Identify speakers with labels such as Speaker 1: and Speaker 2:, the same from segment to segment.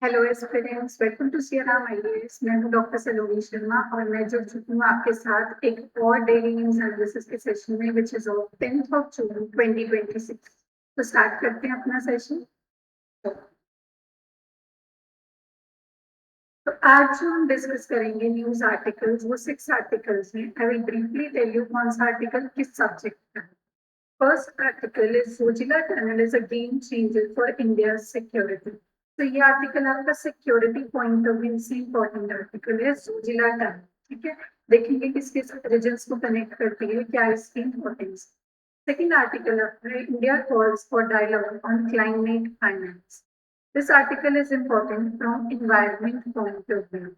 Speaker 1: Hello aspirants, welcome to CRM IAS. मैं हूं doctor सलोनी शर्मा और मैं जुड़ चुकी हूँ आपके साथ एक और डेली न्यूज एनालिसिस के सेशन में, which is of 10th of June 2026। तो स्टार्ट करते हैं अपना सेशन। तो आज जो हम डिस्कस करेंगे न्यूज आर्टिकल्स, वो 6 आर्टिकल्स हैं। I will briefly tell you कौन सा आर्टिकल किस सब्जेक्ट का है। First article is Zojila tunnel is a game changer for India security. तो ये आर्टिकल आपका सिक्योरिटी पॉइंट ऑफ व्यू से इंपॉर्टेंट आर्टिकल है, जोजिला टनल। ठीक है, देखेंगे किस किस रीजन्स को कनेक्ट करती है, क्या इसकी इंपॉर्टेंस। सेकेंड आर्टिकल है India calls for dialogue on climate finance. This article is important from environment point of view.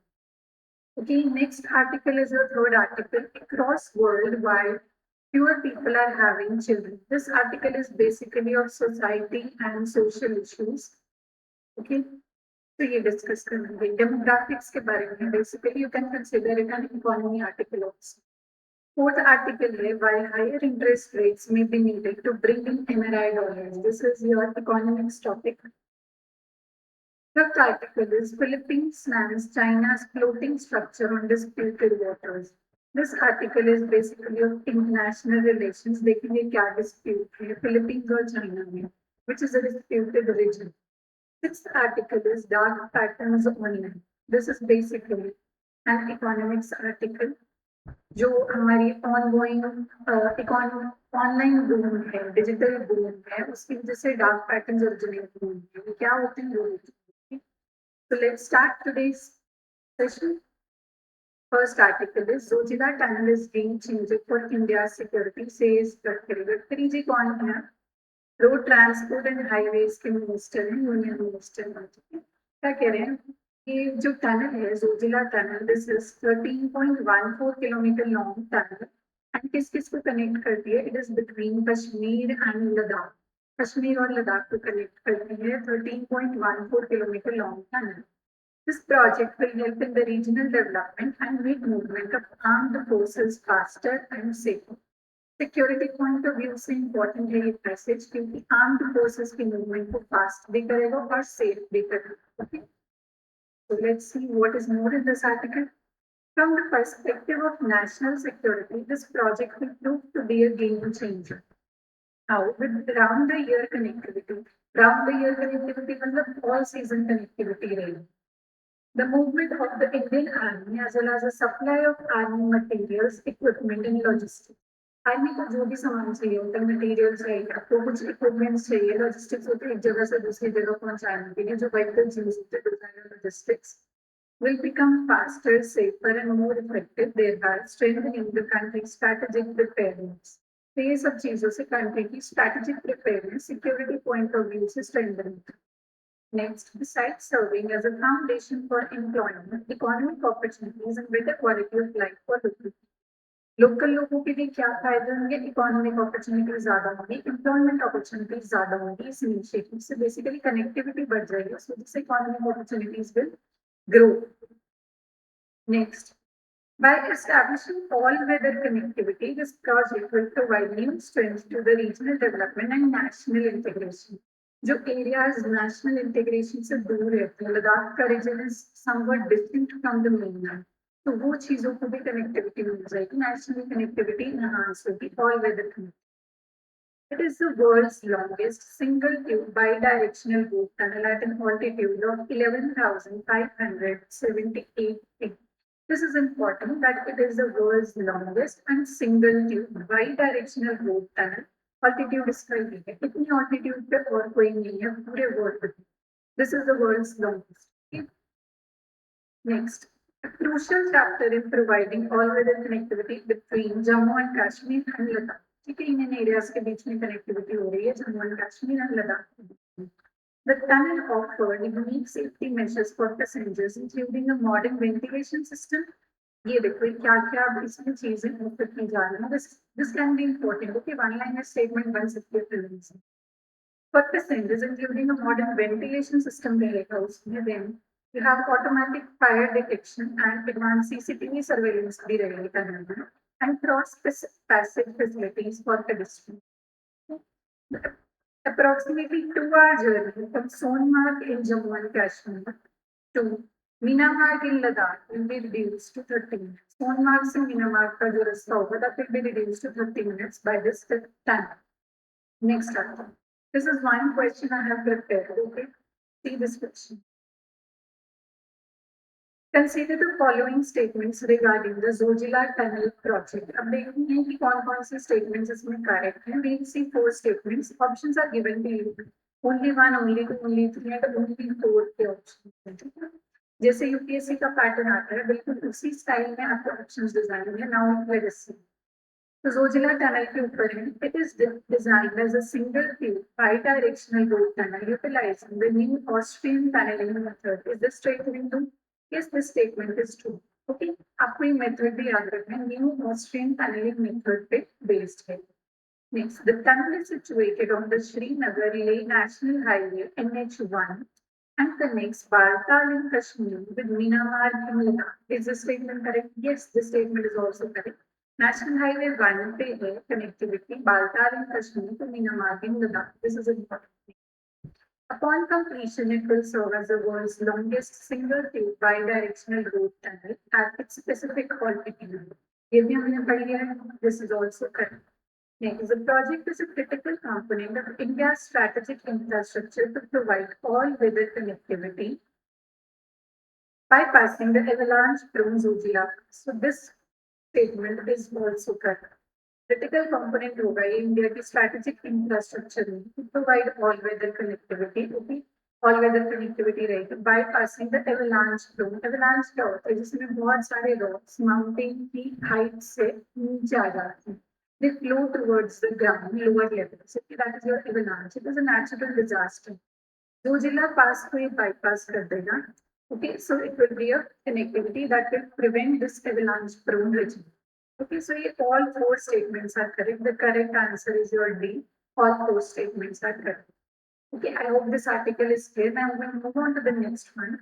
Speaker 1: Okay, next article is a third article. Across worldwide, fewer people are having children. This article is basically of society and social issues. Okay, so ये discuss करेंगे demographics के बारे में. Basically, you can consider it an economy article also. Fourth article है why higher interest rates may be needed to bring in NRI dollars. This is your economics topic. Fifth article is Philippines slams China's floating structure on disputed waters. This article is basically of international relations. देखेंगे क्या dispute है Philippines और China में, which is a disputed region. Sixth article is dark patterns online. This is basically an economics article जो हमारी ongoing online boom है, digital boom है, उसकी वजह से डार्क पैटर्न्स ओरिजिनेट हुए हैं। क्या होते हैं वो होते हैं। So let's start today's session. First article is Zojila Tunnel is game changer for India's security, says Gadkari. Gadkari जी कौन है? रोड ट्रांसपोर्ट एंड हाईवेज के मिनिस्टर हैं, यूनियन मिनिस्टर बन चुके हैं। क्या कह रहे हैं? ये जो टनल है Zojila tunnel, this is 13.14 kilometre long tunnel and किस किस को कनेक्ट करती है? It is between Kashmir and Ladakh. Kashmir और लद्दाख को कनेक्ट करती है 13.14 kilometre long tunnel. This project will help in the regional development and make movement of armed forces faster and safer. Security point of view से इंपॉर्टेंट है ये passage, क्योंकि armed forces की movement को फास्ट भी करेगा और सेफ भी करेगा। Okay, so let's see what is more in this article. From the perspective of national security, this project will prove to be a game changer. How? With round the year connectivity. Round the year connectivity मतलब all season connectivity रहेगी. The movement of the Indian Army as well as the supply of army materials, equipment and logistics. Army को जो भी सामान चाहिए होता है, material चाहिए, आपको कुछ इक्विपमेंट्स चाहिए, लॉजिस्टिक्स होते हैं एक जगह से दूसरी जगह पहुंचाने के लिए, जो व्हीकल्स यूज होते हैं, logistics will become faster, safer and more effective, thereby strengthening the country's strategic preparedness. तो ये सब चीजों से कंट्री की strategic preparedness security point of view से strengthen. Next, besides serving as a foundation for employment, economic opportunities and better quality of life for local लोगों के लिए क्या फायदे होंगे? इकोनॉमिक अपॉर्चुनिटीज ज्यादा होंगी, एम्प्लॉयमेंट अपॉर्चुनिटीज ज्यादा होंगी। इस इनिशिएटिव से बेसिकली कनेक्टिविटी बढ़ जाएगी, उस वजह से economic opportunities will grow. Next, by establishing all-weather connectivity, this project will provide new strength to the regional development and national integration. जो areas national integration से दूर रहते हैं, लद्दाख का region is somewhat distinct from the mainland, तो वो चीजों को भी कनेक्टिविटी मिल जाएगी, नेशनल कनेक्टिविटी एनहांस होगी, all-weather connectivity. It is the world's longest single-tube bi-directional road tunnel at an altitude of 11,578 feet. This is important that it is the world's longest and single-tube bi-directional road tunnel. Altitude इसका ही है, इतनी altitude पे और कोई नहीं है पूरे world में. This is the world's longest. Okay? Next, a crucial chapter in providing all-weather connectivity between Jammu and Kashmir and Ladakh. ठीक है, इन एरियाज के बीच में कनेक्टिविटी हो रही है जम्मू एंड कश्मीर एंड लद्दाख के बीच में। The tunnel offered unique safety measures for passengers, including a modern ventilation system. ये देखो क्या क्या इसमें चीजें ऑफर की जा रही हैं। This can be important. Okay, one-liner statement बन सकती है फिल्म से। For passengers, including a modern ventilation system रहेगा उसमें, then you have automatic fire detection and advanced CCTV surveillance भी रहेगी tunnel में, and cross passage facilities for pedestrians. Approximately 2-hour journey from Sonmarg in Jammu and Kashmir 2. Myanmar in Ladakh will be reduced to 30 minutes. Sonmarg से Myanmar का जो रास्ता होगा that will be reduced to 30 minutes by this time. Next article. This is one question I have prepared. Okay, see this question. Consider the following statements regarding the Zojila Tunnel project. अब देखते हैं कि कौन-कौन से statements इसमें correct हैं. We'll see 4 statements. Options are given to you. Only 1, only 2, only 3 and only 4 के options हैं. ठीक है? जैसे यूपीएससी का पैटर्न आता है बिल्कुल उसी स्टाइल में आपको ऑप्शंस डिजाइन है. Now let us see. तो जोजिला टनल के ऊपर है. It is designed as a single tube bidirectional road tunnel utilising the new Austrian tunnelling method. Is this statement true? Yes, this statement is true. Okay, आपको ये method भी याद रखना है. न्यू ऑस्ट्रियन टनलिंग मेथड पे based है. Next, the tunnel is situated on the Srinagar Leh National Highway NH1 and connects Baltal in Kashmir with Myanmar in Ladakh. Is this statement correct? Yes, this statement is also correct. National Highway 1 पे है connectivity Baltal in Kashmir to Myanmar in Ladakh. This is important. Upon completion, it will serve as the world's longest single-tube bi-directional road tunnel at its specific altitude. ये भी हमने पढ़ लिया है. This is also correct. Next, the project is a critical component of India's strategic infrastructure to provide all-weather connectivity bypassing the avalanche-prone Zojila. So this statement is also correct. Critical component होगा ये India की strategic infrastructure में to provide all-weather connectivity. Okay, all-weather connectivity रहेगी bypassing the avalanche-prone. Avalanche क्या होता है? जिसमें बहुत सारे rocks mountain की height से नीचे आ जाते हैं. They flow towards the ground, lower level. So that is your avalanche. It is a natural disaster. Zojila pass को ये bypass कर देगा. Okay, so it will be a connectivity that will prevent this avalanche-prone region. Okay, so all 4 statements are correct. The correct answer is your D. All 4 statements are correct. Okay, I hope this article is clear. Now we will move on to the next one.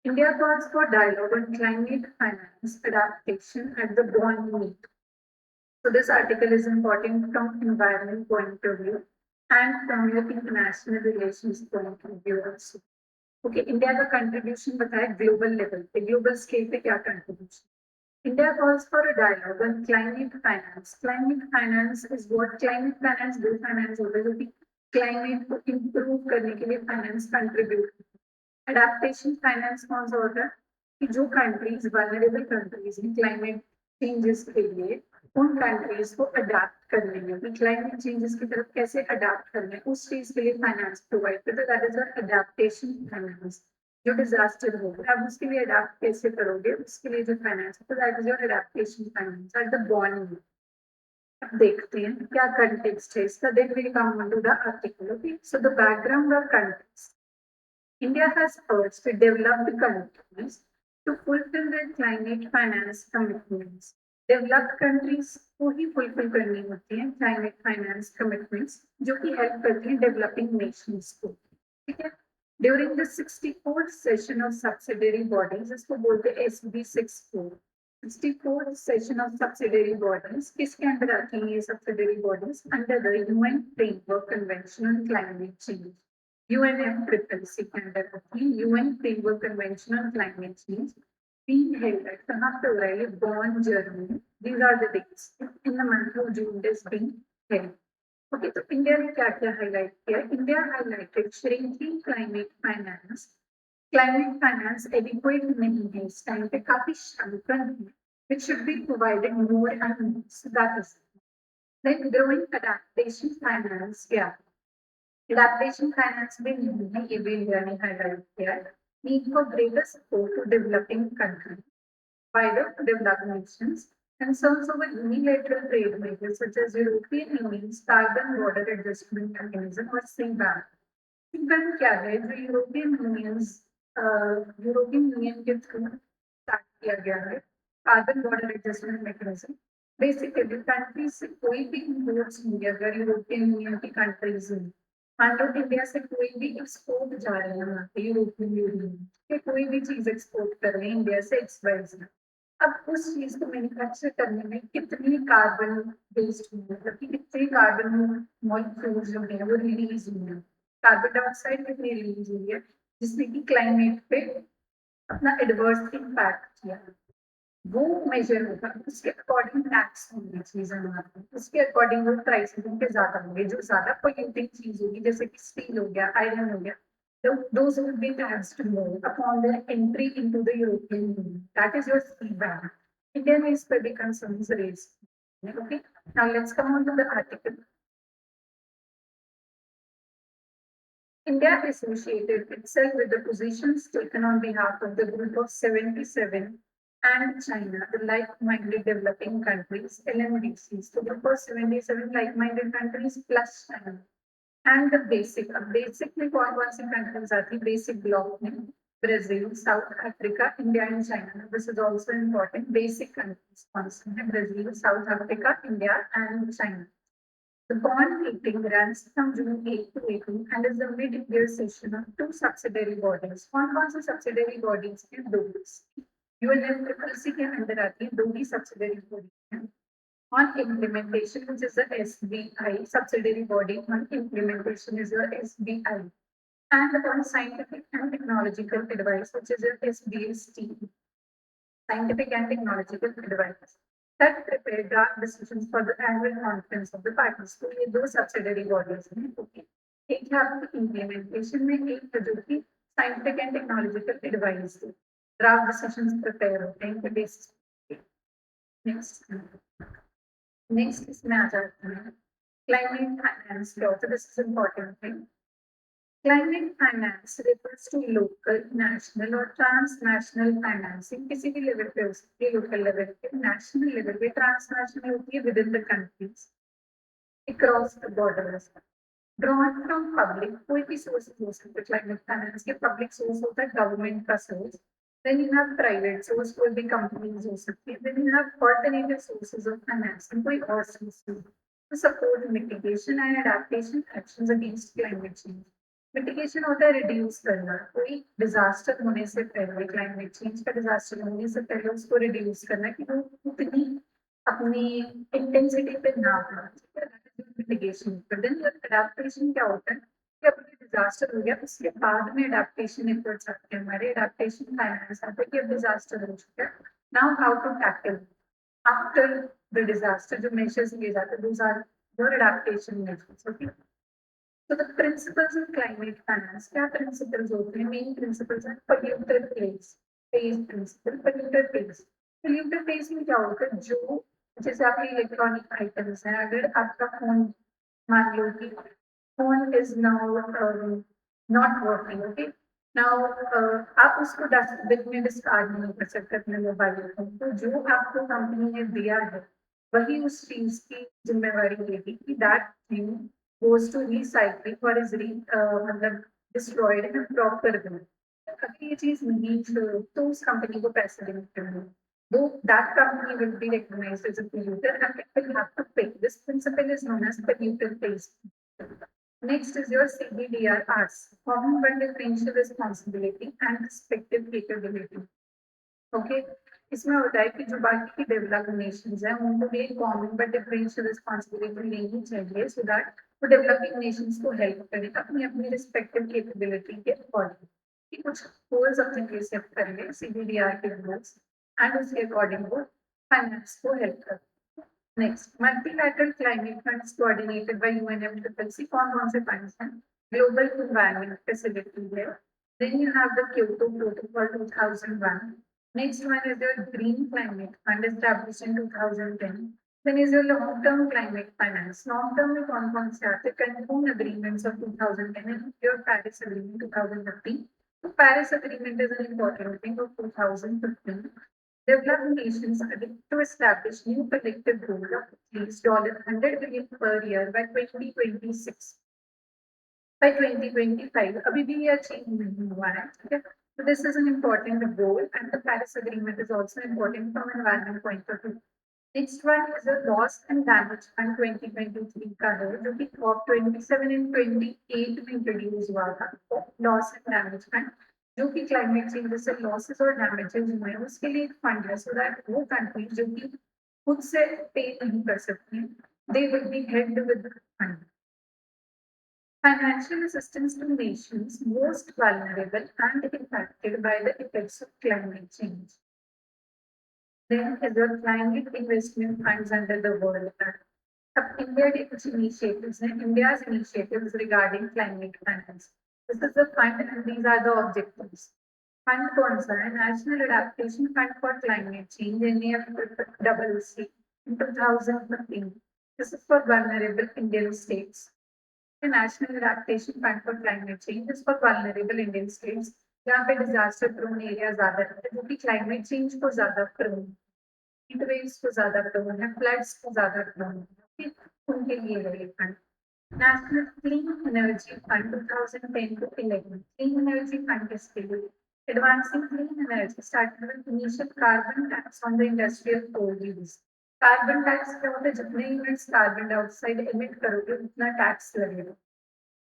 Speaker 1: India calls for dialogue on climate finance adaptation at the Bonn meet. So this article is important from environment point of view and from your international relations point of view also. Okay, India का contribution बताया global level पे, global scale पे क्या contribution. India calls for a dialogue on climate finance. Climate finance is what climate finance do finance होता है जो कि climate को improve करने के लिए finance contribute. Adaptation finance कौन सा होता है कि जो countries vulnerable countries हैं climate changes के लिए उन countries को adapt करने में कि climate changes की तरफ कैसे adapt करने उस चीज के लिए finance provide करते हैं. That is our adaptation finance. जो डिजास्टर होगा अब उसके लिए अडाप्ट कैसे करोगे उसके लिए जो फाइनेंस तो that is your adaptation finance at the bond. अब देखते हैं क्या कंटेक्स्ट है इसका. Then will come on to the article. Okay, so the background और context. India has urged to develop the countries to fulfil their climate finance commitments. Developed countries को ही fulfil करनी होती है क्लाइमेट फाइनेंस कमिटमेंट्स जो कि help करती है डेवलपिंग नेशंस को. ठीक है. During the 64th session of subsidiary bodies, इसको बोलते हैं SB 64. 64th session of subsidiary bodies, किसके अंदर आती हैं ये subsidiary bodies? Under the UN Framework Convention on Climate Change. UNFCCC के अंदर आती हैं UN Framework Convention on Climate Change. Being held at कहाँ पे हो रहा है ये? Bonn, Germany. These are the dates. In the month of June, it is being held. Okay, तो इंडिया ने क्या क्या हाईलाइट किया? India highlighted shrinking climate finance. Climate finance adequate नहीं है इस टाइम पे, काफी श्रंकन है. It should be provided more and more. So that is it. Then growing adaptation finance क्या? Adaptation finance भी नहीं है, ये भी इंडिया ने हाईलाइट किया है. Need for greater support to developing countries by the developed nations. Concerns over unilateral trade measures such as European Union's Carbon Border Adjustment Mechanism or CBAM. CBAM क्या है? जो यूरोपियन यूनियन के through start किया गया है carbon border adjustment mechanism. Basically countries से कोई भी इंपोर्ट्स नहीं, अगर यूरोपियन यूनियन की कंट्रीज में मान लो इंडिया से कोई भी एक्सपोर्ट जा रहे हैं वहाँ पे यूरोपियन यूनियन के कोई भी चीज एक्सपोर्ट कर रहे हैं इंडिया से XYZ. अब उस चीज को मैन्युफैक्चर करने में कितनी कार्बन वेस्ट हुई है, मतलब कि कितने कार्बन मॉलिक्यूल्स जो है वो रिलीज हुई है, कार्बन डाइऑक्साइड कितनी रिलीज हुई है जिसमें कि क्लाइमेट पे अपना एडवर्स इम्पैक्ट किया, वो मेजर होगा, उसके अकॉर्डिंग टैक्स होंगे चीजें वहाँ पे, उसके अकॉर्डिंग वो प्राइसेस उनके ज्यादा होंगे, जो ज्यादा पोल्यूटिंग चीज होगी जैसे कि स्टील हो गया, आयरन हो गया, those will be taxed more upon their entry into the European Union. That is your feedback. India may study concerns raised. Okay, now let's come on to the article. India associated itself with the positions taken on behalf of the Group of 77 and China, the like-minded developing countries, LMDCs. The Group of 77 like-minded countries plus China. And the basic, अब basic में कौन सी countries आती है? Basic block में Brazil, South Africa, India and China. This is also important. Basic countries कौन सी हैं? Brazil, South Africa, India and China. The bond meeting runs from June 8 to 18 and is the mid-year session of two subsidiary bodies. कौन से subsidiary bodies हैं? दो. UNFCCC के अंदर आती है दो ही subsidiary bodies हैं. On implementation, which is the SBI, subsidiary body on implementation is your SBI. And on scientific and technological advice, which is your SBST, scientific and technological advice. That prepare draft decisions for the annual conference of the parties. तो ये दो subsidiary bodies हैं. Okay. एक है आपकी implementation में, एक है जो कि scientific and technological advice है. Draft decisions prepare होते हैं इनके basis पे. Next इसमें आ जाते हैं climate finance law. So this is important thing. Climate finance refers to local, national और transnational financing. किसी भी लेवल पे हो सकती है, local level पे, national level पे, transnational होती है within the countries, across the borders. Drawn from public, कोई भी sources हो सकते हैं climate finance के. Public source होता है government का source. Then you have private source, कोई भी companies हो सकती है. Then you have alternative sources of financing, कोई और source to support mitigation and adaptation actions against climate change. Mitigation होता है रिड्यूस करना, कोई डिजास्टर होने से पहले, क्लाइमेट चेंज का डिजास्टर होने से पहले उसको रिड्यूस करना कि वो उतनी अपनी इंटेंसिटी पे ना हो. मिटिगेशन. देन अडेप्टेशन क्या होता है कि अब डिजास्टर हो गया उसके बाद में अडेप्टेशन एफर्ट्स आते हैं हमारे, अडेप्टेशन फाइनेंस आते हैं कि अब डिजास्टर हो चुका है, now how to tackle after the disaster. जो मेजर्स लिए जाते हैं those are your adaptation measures. Okay. So the principles of climate finance, क्या principles होते हैं? Main principles हैं polluter pays, pays principle, polluter pays. Polluter pays में क्या होता है? जो जैसे आपके इलेक्ट्रॉनिक आइटम्स हैं, अगर आपका फोन मान लो कि phone is now not working, okay, now आप उसको डस्टबिन में डिस्कार्ड नहीं कर सकते अपने मोबाइल फोन. तो जो आपको कंपनी ने दिया है वही उस चीज की जिम्मेवारी लेगी कि that thing goes to recycling or is मतलब destroyed in a proper way. अगर ये चीज नहीं तो उस कंपनी को पैसे देने चाहिए. Though that company will be recognized as a polluter and it will have to pay. This principle is known as polluter pays. Next is your CBDRRs, common but differential responsibility and respective capability. Okay. इसमें होता है कि जो बाकी की developed Nations हैं उनको भी एक कॉमन बट डिफरेंशियल रिस्पॉन्सिबिलिटी लेनी चाहिए सो दैट वो डेवलपिंग नेशंस को हेल्प करें अपनी अपनी रिस्पेक्टिव कैपेबिलिटी के अकॉर्डिंग, कि कुछ गोल्स अपने लिए सेट कर ले सीबीडीआर के गोल्स एंड उसके अकॉर्डिंग वो फाइनेंस को हेल्प करें. Next multilateral climate funds coordinated by UNFCCC. कौन से फंड्स हैं? ग्लोबल एनवायरनमेंट फैसिलिटी है. Then you have the Kyoto protocol 2001. Next one is your Green Climate Fund established in 2010. Then is your long-term climate finance. Long-term में कौन से आते हैं? Cancun agreements of 2010 and your Paris Agreement 2015. So Paris Agreement is an important thing of 2015. Developed nations are to establish new collective goal of at least $100 billion per year by 2026. By 2025, अभी भी ये achieve नहीं हुआ है. ठीक है. So this is an important goal and the Paris Agreement is also important from an environment point of view. Next one is a loss and damage fund 2023 का है जो कि COP27 and 28 में इंट्रोड्यूस हुआ था. लॉस एंड डैमेज फंड जो कि climate change से लॉसेस और डैमेजेस हुए हैं उसके लिए एक फंड है सो दैट वो कंट्रीज जो कि खुद से पे नहीं कर सकती they will be helped with fund. Financial assistance to nations most vulnerable and impacted by the effects of climate change. Then is the climate investment funds under the World Bank. India's initiatives regarding climate finance. This is the fund and these are the objectives. Fund concern National Adaptation Fund for Climate Change NAFCC in 2015. This is for vulnerable Indian states. The National Adaptation Fund for Climate Change is for vulnerable Indian states जहाँ पे disaster prone area ज्यादा रहते हैं जो कि climate change को ज्यादा prone heat waves को ज्यादा प्रोन है फ्लड्स को ज्यादा प्रोन है उनके लिए है ये fund national clean energy fund 2010 to 11 clean energy fund इसके लिए advancing clean energy started with initial carbon tax on the industrial coal use carbon tax क्या होता है जितने यूनिट्स कार्बन डाइऑक्साइड एमिट करोगे उतना टैक्स लगेगा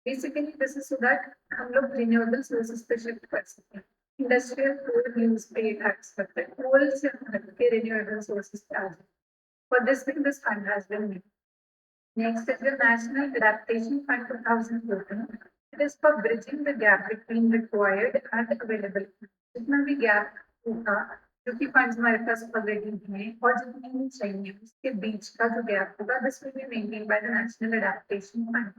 Speaker 1: basically this is so that हम लोग रिन्यूएबल सोर्सेज पे शिफ्ट कर सकें इंडस्ट्रियल कोल यूज पे टैक्स करते हैं कोल से हट के रिन्यूएबल सोर्सेज पे आ जाए for this thing this fund has been made next is the national adaptation fund 2014 it is for bridging the gap between required and available जितना भी गैप होगा जो कि फंड्स हमारे पास ऑलरेडी हैं और जितनी भी चाहिए उसके बीच का जो गैप होगा this will be maintained by the national adaptation fund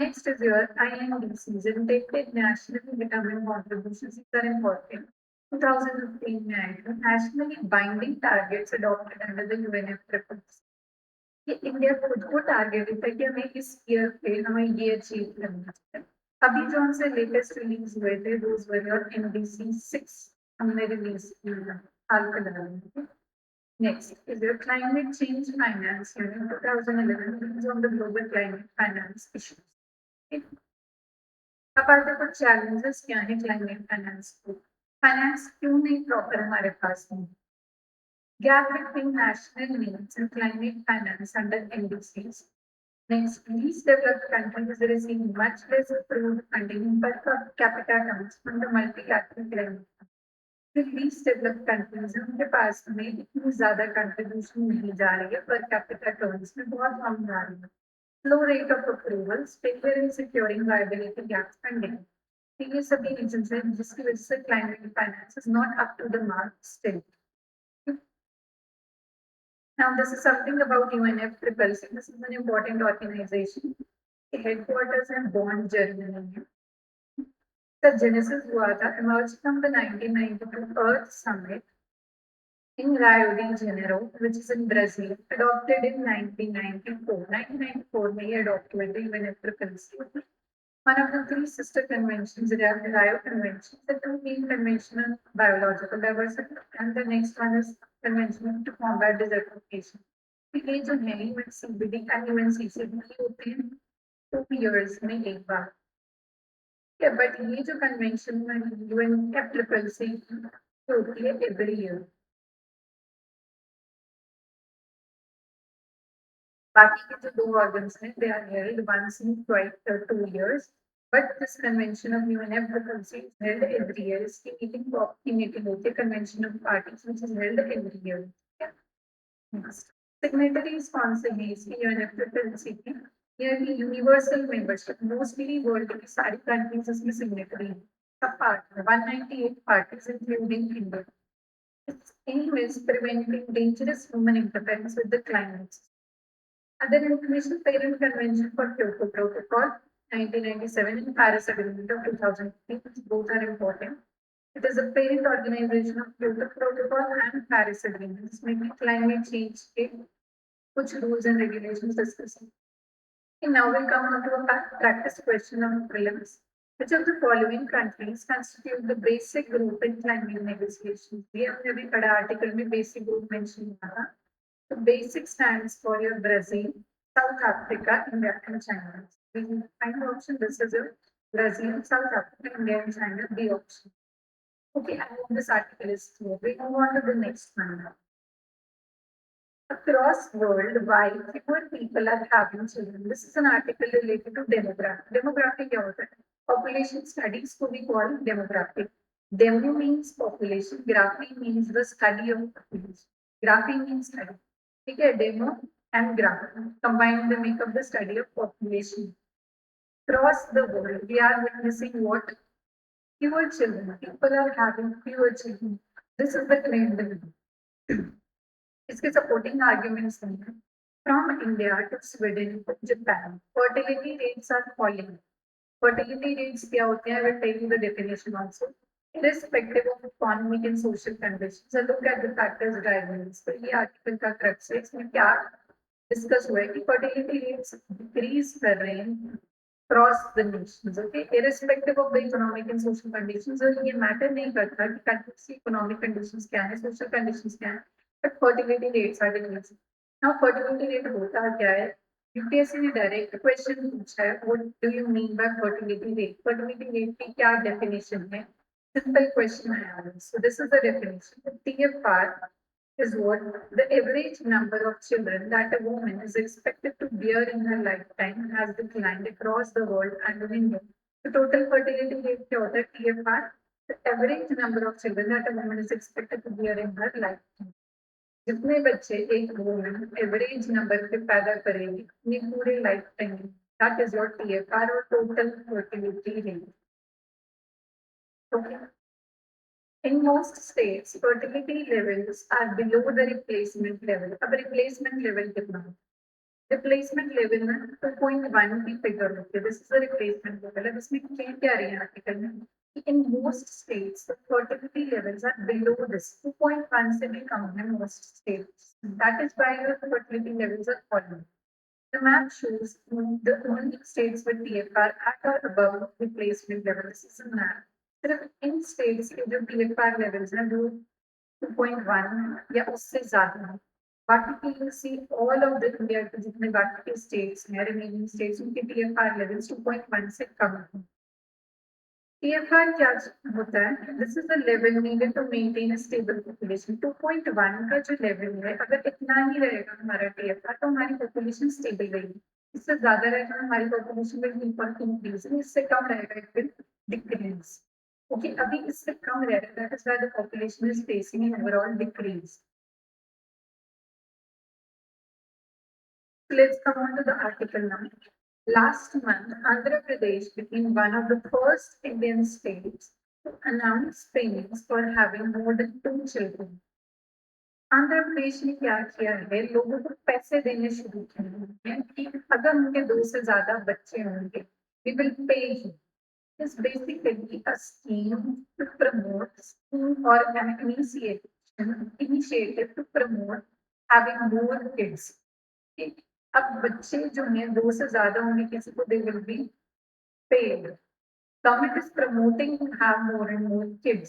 Speaker 1: Next is your INDCs, Integrated National Determined Contributions. These are important. 2015 में आए थे nationally binding targets adopted under the UNFCCC. ये इंडिया खुद को टारगेट देता है कि हमें इस ईयर पे हमें ये अचीव करना है अभी जो हमसे लेटेस्ट रिलीज हुए थे दोज वर योर NDC 6 हमने रिलीज किया हाल फिलहाल Next is your climate change finance unit 2011 brings on the global climate finance issues. अब आते कुछ challenges क्या है climate finance को फाइनेंस क्यों नहीं प्रॉपर हमारे पास में gap between national needs and climate finance under NDCs. Next, least developed countries receive much less approved funding per capita terms from the multilateral climate fund. The least developed countries उनके पास में इतनी ज्यादा contribution नहीं जा रही है per capita terms में बहुत कम जा रही है low rate of approvals, failure in securing viability gap funding. ये सभी reasons हैं जिसकी वजह से climate finance is not up to the mark still. Now this is something about UNFCCC. This is an important organization. The headquarters in Bonn, Germany. The genesis हुआ था emerged from the 1992 Earth Summit in Rio de Janeiro, which is in Brazil, adopted in 1994. 1994 में adopted the UNFCCC. One of the three sister conventions, the Rio Convention, the two main convention on biological diversity, and the next one is convention to combat desertification. ये जो है UNCBD and UNCCD होते हैं 2 years में एक बार. Yeah, but ये जो convention में UNFCCC होती है every year. बाकी के जो दो organs हैं they are held once in twice 2 years. But this convention of UNFCCC is held every year. इसकी meeting होती है convention of parties which is held every year. Next, signatories कौन से हैं इसकी UNFCCC की? Nearly universal membership. Mostly world की सारी countries इसमें signatory हैं. सब part 198 parties including India. Its aim is preventing dangerous human interference with the climate. Other information parent convention for Kyoto Protocol 1997 and Paris Agreement of 2003, both are important. It is a parent organization of Kyoto Protocol and Paris Agreements, making climate change which rules and regulations discussing. And now we come on to a practice question of prelims. Which of the following countries constitute the basic group in climate negotiations? We have already read article में basic group mentioned था. The basic stands for your Brazil, South Africa, India, and China. We can find the option. This is your Brazil, South Africa, India, and China. The option. Okay, I hope this article is clear. We move on to the next one now. Across worldwide, fewer people are having children. This is an article related to demography. Demography क्या होता है? Population studies को भी call demography. Demo means population. Graphy means the study of population. Graphy means study. ठीक है, demo and graph combined they make up the study of population. Across the world, we are witnessing what? Fewer children. People are having fewer children. This is the trend. इसके supporting arguments हैं. From India to Sweden to Japan, fertility rates are falling. Fertility rates क्या होते हैं? I will tell you the definition also. Irrespective of economic and social conditions. So look at the factors driving this. तो ये article का crux है. इसमें क्या discuss हुआ है कि fertility rates decrease कर रहे हैं across the nations. Okay, irrespective of the economic and social conditions. और ये matter नहीं करता कि countries की economic conditions क्या है, social conditions क्या है. But fertility rates are decreasing. Now fertility rate होता क्या है? UPSC ने डायरेक्ट क्वेश्चन पूछा है, what do you mean by fertility rate? Fertility rate की क्या definition है? Simple question है. So this is the definition. TFR is what the average number of children that a woman is expected to bear in her lifetime has declined across the world and in India. The total fertility rate क्या होता है? TFR, the average number of children that a woman is expected to bear in her lifetime. जितने बच्चे एक woman average number पे पैदा करेगी अपनी पूरे life time, that is what TFR और total fertility rate. Okay. In most states, fertility levels are below the replacement level. अब replacement level कितना है? Replacement level में 2.1 की figure होती है. This is the replacement level. अब इसमें क्या रही है आर्टिकल में? In most states, the fertility levels are below this. 2.1 से भी कम है most states. That is why your fertility levels are falling. The map shows the only states with TFR at or above replacement level. This is a map. सिर्फ इन states के जो TFR levels हैं वो 2.1 या उससे ज्यादा है. बाकी के you see all of the India के जितने बाकी के states हैं, remaining states, उनके TFR levels 2.1 से कम हैं. TFR क्या होता है? This is the level needed to maintain a stable population. 2.1 का जो level है, अगर इतना ही रहेगा हमारा TFR तो हमारी population stable रहेगी. इससे ज्यादा रहेगा हमारी population will keep on increasing. इससे कम रहेगा it will decrease. Okay, अभी इससे कम रहेगा, that is why the population is facing an overall decrease. So let's come on to the article now. Last month, Andhra Pradesh became one of the first Indian states to announce payments for having more than 2 children. Andhra Pradesh ने क्या किया है? लोगों को पैसे देने शुरू किए हैं कि अगर उनके 2 से ज्यादा बच्चे होंगे, we will pay you. It's basically a scheme to promote or an initiative to promote having more kids. अब बच्चे जो हैं 2 से ज्यादा होंगे किसी को, they will be paid. Government is promoting to have more and more kids.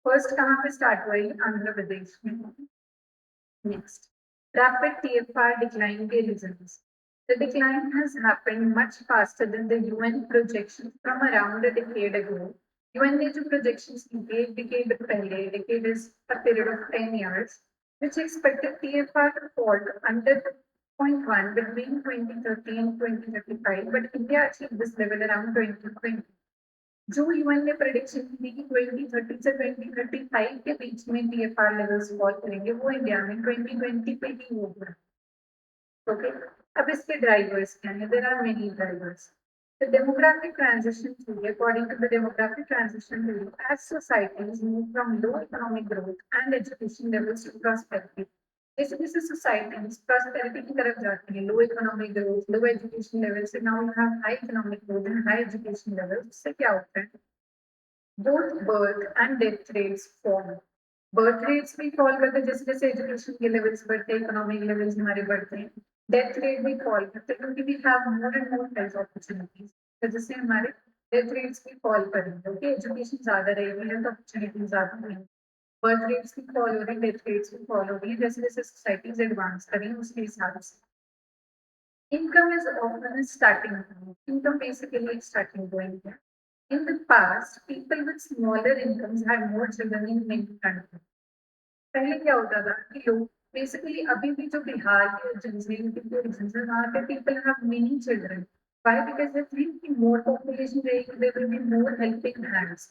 Speaker 1: First कहाँ पे start हुआ? आंध्र प्रदेश में. Next, rapid TFR decline के reasons. The decline has happened much faster than the UN projections from around a decade ago. UN ने जो projections की थी एक decade पहले, decade is a period of 10 years, which expected TFR to fall under 0.1 between 2030 and 2035, but India achieved this level around 2020. जो UN ने prediction की थी कि 2030 से 2035 के बीच में TFR levels fall करेंगे, वो इंडिया में 2020 पे ही होगा. Okay. अब इसके drivers क्या हैं? There are many drivers. The demographic transition theory, according to the demographic transition theory, as societies move from low economic growth and education levels to prosperity, जैसे जैसे societies prosperity की तरफ जाती है, low economic growth, low education levels, and now you have high economic growth and high education levels, उससे क्या होता है? Both birth and death rates fall. Birth rates भी fall करते हैं जैसे जैसे education के levels बढ़ते हैं, economic levels हमारे बढ़ते हैं. Death rate भी fall करते हैं क्योंकि we have more and more health opportunities. तो जिससे हमारे death rates भी fall करेंगे. Okay, education ज़्यादा रहेगी, health opportunities ज़्यादा रहेंगी. Birth rates भी fall हो रही, death rates भी fall हो रही, जैसे जैसे societies advance करें उसके हिसाब से. Income is often a starting point. Income basically is starting point. In the past, people with smaller incomes had more children in many countries. पहले क्या होता था कि लोग basically अभी भी जो बिहार के regions हैं, के regions हैं, वहाँ पे people have many children. Why? Because they think कि more population रहेगी, there will be more helping hands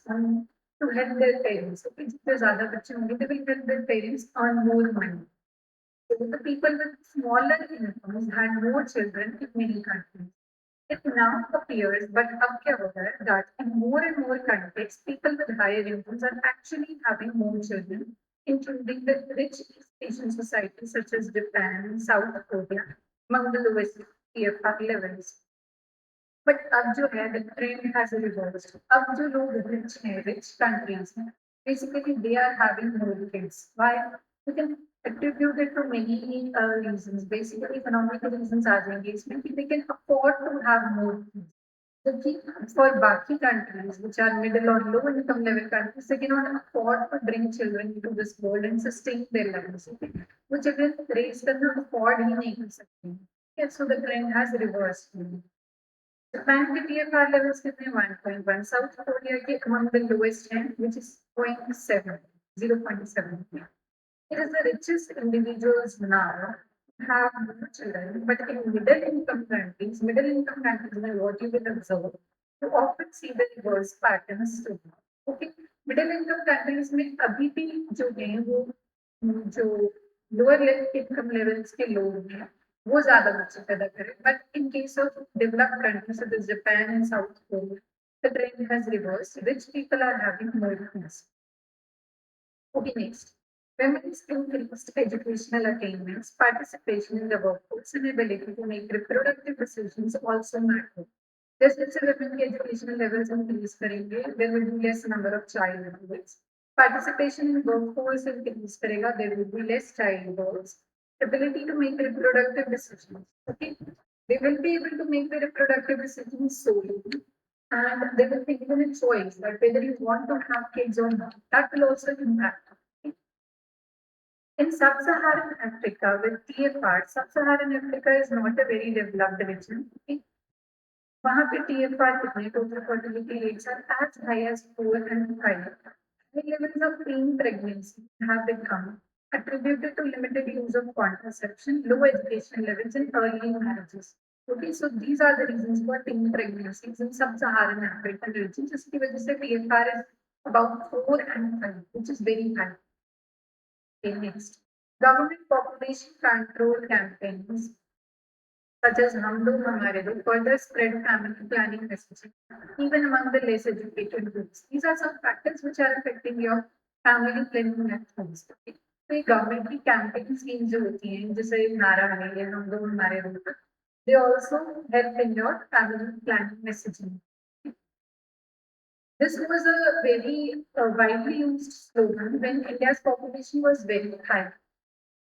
Speaker 1: to help their parents. So जितने ज़्यादा बच्चे होंगे, they will help their parents earn more money. So the people with smaller incomes had more children in many countries. It now appears, but अब क्या हो रहा है, that in more and more countries, people with higher incomes are actually having more children, including the rich East Asian societies such as Japan, South Korea, among the lowest PFR levels. But अब जो है, the trend has reversed. अब जो लोग rich हैं, rich countries हैं, basically they are having more kids. Why? You can attribute it to many reasons. Basically, economic reasons आ जाएंगे इसमें कि they can afford to have more kids. जबकि for बाकी countries which are middle or low income level countries, they cannot afford to bring children into this world and sustain their lives. वो children raise करना afford ही नहीं कर सकते. Yeah, so the trend has reversed. Japan के TFR levels कितने 1.1, South Korea के among the lowest हैं, which is 0.7, 0.7. It is the richest individuals now have more children, but in middle income countries, what you will observe, you often see the reverse patterns too. Okay, middle income countries में अभी भी जो हैं वो जो lower income levels के लोग हैं वो ज्यादा बच्चे पैदा करें, but in case of developed countries such as Japan and South Korea, the trend has reversed. Rich people are having more kids. Okay, next. Women's increased educational attainments, participation in the workforce, and ability to make reproductive decisions also matter. Just as women के educational levels increase करेंगे, there will be less number of child births. Participation in workforce increase करेगा, there will be less child births. Ability to make reproductive decisions. Okay, they will be able to make the reproductive decisions solely, and they will be given a choice that whether you want to have kids or not. That will also impact. In sub-Saharan Africa, with TFR, sub-Saharan Africa is not a very developed region. Okay? वहाँ पे TFR कितने total fertility rates are as high as 4 and 5. High levels of teen pregnancy have become attributed to limited use of contraception, low education levels, and early marriages. Okay, so these are the reasons for teen pregnancies in sub-Saharan African region. जिसकी वजह से TFR is about 4 and 5, which is very high. Okay, next. Government population control campaigns such as Hum Do Hamare Do further spread family planning messaging even among the less educated groups. These are some factors which are affecting your family planning methods. Okay? तो ये government की campaign schemes जो होती हैं जैसे नारा है या हम दो हमारे दो they also help in your family planning messaging. This was a very widely used slogan when India's population was very high.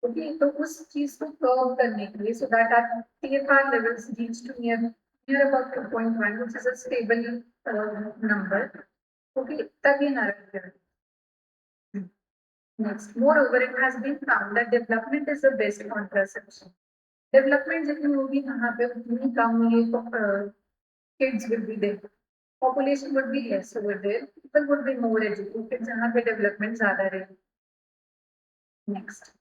Speaker 1: Okay, तो उस चीज को कर्व करने के लिए so that our TFR levels reach to near about 2.1, which is a stable number. Okay, तब ये नारा. Next, moreover, it has been found that development is the best contraception. Development जितनी होगी वहाँ पे उतनी कम ये kids will be there. Population would be less over there. People would be more educated जहाँ पे development ज़्यादा रहे. Next.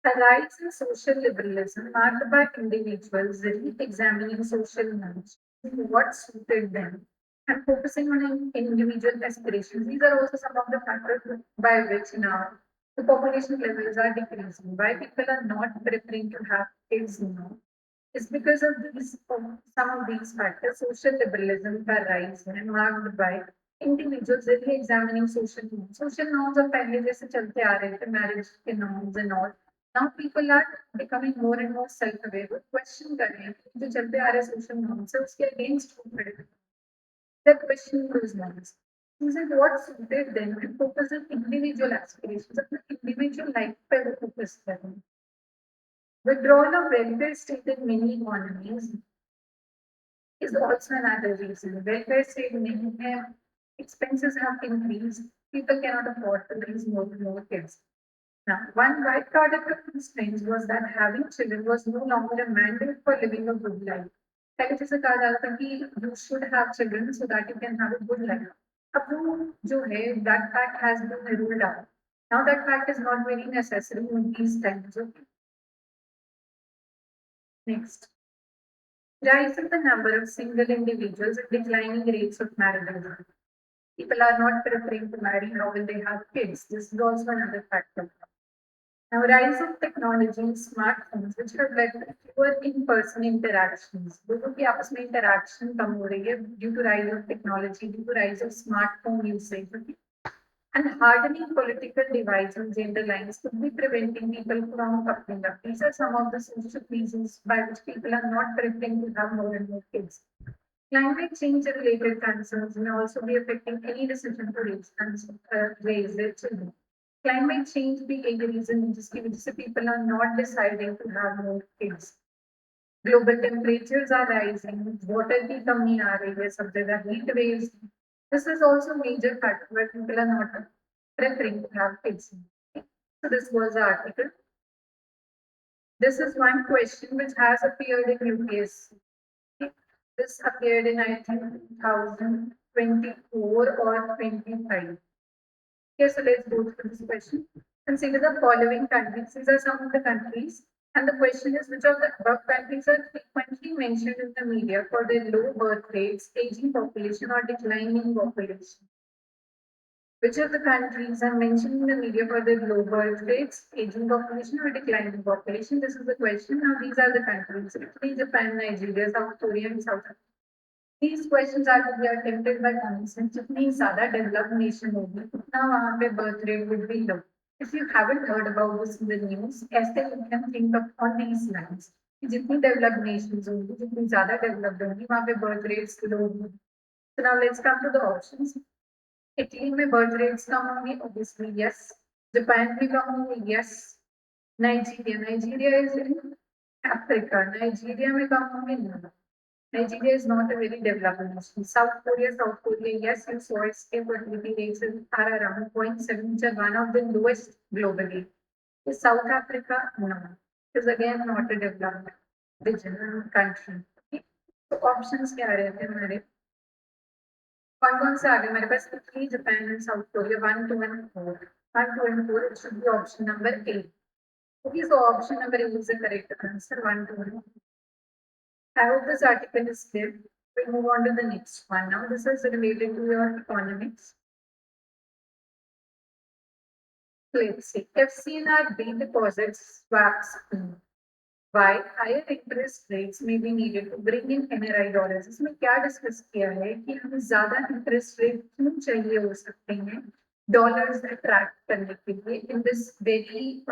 Speaker 1: A rise in social liberalism marked by individuals re-examining social norms, what suited them, and focusing on individual aspirations. These are also some of the factors by which now the population levels are decreasing. Why people are not preferring to have kids now is because of these some of these factors. Social liberalism का rise है marked by individuals re-examining social norms. Social norms of पहले जैसे चलते आ रहे थे marriage के norms and all. Now people are becoming more and more self-aware. वो question कर रहे हैं जो चलते आ रहे social norms है उसके against वो खड़े हैं. They're questioning those norms. Choosing what suited them and focus on individual aspirations. अपने individual life पे वो focus कर रहे हैं. Withdrawal of welfare state in many economies is also another reason. Welfare state नहीं है, expenses have increased, people cannot afford to raise more and more kids. Now, one byproduct of these trends was that having children was no longer a mandate for living a good life. पहले जैसे कहा जाता था कि you should have children so that you can have a good life. अब वो जो है that fact has been ruled out. Now that fact is not very necessary in these times. Okay? Next. Rise in the number of single individuals and declining rates of marriages. People are not preferring to marry now when they have kids. This is also another factor. Now, rise of technology, smartphones, which have led to fewer in-person interactions. लोगों की आपस में interaction कम हो रही है due to rise of technology, due to rise of smartphone usage, and hardening political divides and gender lines could be preventing people from coupling up. These are some of the social reasons by which people are not preferring to have more and more kids. Climate change related concerns may also be affecting any decision to raise their children. Climate change भी एक reason है जिसकी वजह से people are not deciding to have more kids. Global temperatures are rising, water की कमी आ रही है सब जगह, heat waves. This is also major factor where people are not preferring to have kids. So this was the article. This is one question which has appeared in UPSC. This appeared in, I think, 2024 or 25. Yes, so let's go through this question. Consider the following countries. These are some of the countries. And the question is, which of the above countries are frequently mentioned in the media for their low birth rates, aging population, or declining population? Which of the countries are mentioned in the media for their low birth rates, aging population, or declining population? This is the question. Now, these are the countries: Italy, Japan, Nigeria, South Korea, and South Africa. These questions are to be attempted by consent. जितनी ज़्यादा developed nation होगी, उतना वहाँ पे birth rate would be low. If you haven't heard about this in the news, ऐसे you can think of on these lines. कि जितनी developed nations होंगी, जितनी ज़्यादा developed होंगी, वहाँ पे birth rates low होंगी. So now let's come to the options. Italy में birth rates कम होंगी, obviously yes. Japan में कम होंगी, yes. Nigeria is in Africa. Nigeria में कम होंगी, no. Nigeria is not a very developed nation. South Korea, yes, its source fertility rates are around 0.7, which are one of the lowest globally. Is South Africa? No. It is again not a developed region country. Okay. So options क्या रहते हैं हमारे? कौन से आ गए हमारे पास? Italy, Japan, and South Korea. 1, 2, and 4. 1, 2, and 4. It should be option number 8. Okay, so option number 8 is the correct answer. 1, 2, and 4. I hope this article is clear. We move on to the next one. Now, this is related to your economics. Let's see. FCNR-B deposits swap scheme. Why higher interest rates may be needed to bring in NRI dollars. इसमें क्या discuss किया है कि हमें ज्यादा interest rate क्यों चाहिए हो सकते हैं डॉलर्स अट्रैक्ट करने के लिए in this very